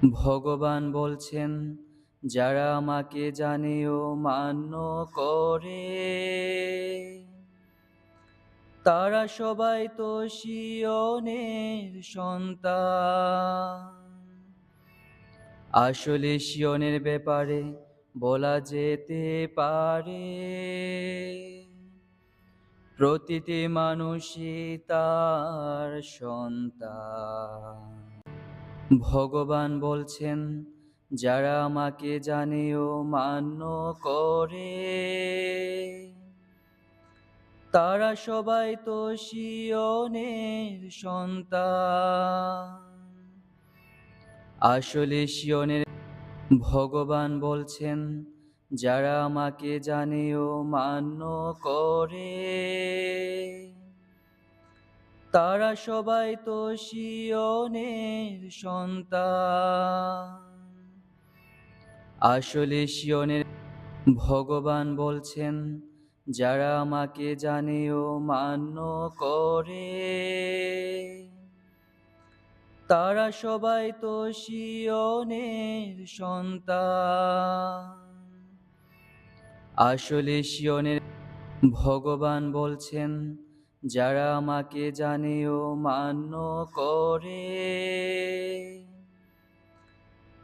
ভগবান বলছেন, যারা আমাকে জানে ও মান্য করে, তারা সবাই তো সিয়নের সন্তান। আসলে সিয়নের ব্যাপারে বলা যেতে পারে, প্রতিটি মানুষই তার সন্তান। ভগবান বলছেন, যারা আমাকে জানে ও মান্য করে, তারা সবাই তো সিয়নের সন্তান। আসলে সিয়নের ভগবান বলছেন, যারা আমাকে জানে ও মান্য করে, তারা সবাই তো সিয়নের সন্তান। আসলে সিয়নের ভগবান বলছেন, যারা আমাকে জানে ও মান্য করে, তারা সবাই তো সিয়নের সন্তান। আসলে সিয়নের ভগবান বলছেন, যারা আমাকে জানে ও মান্য করে,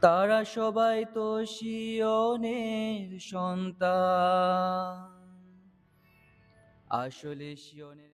তারা সবাই তো সিয়নের সন্তান। আসলে সিয়নের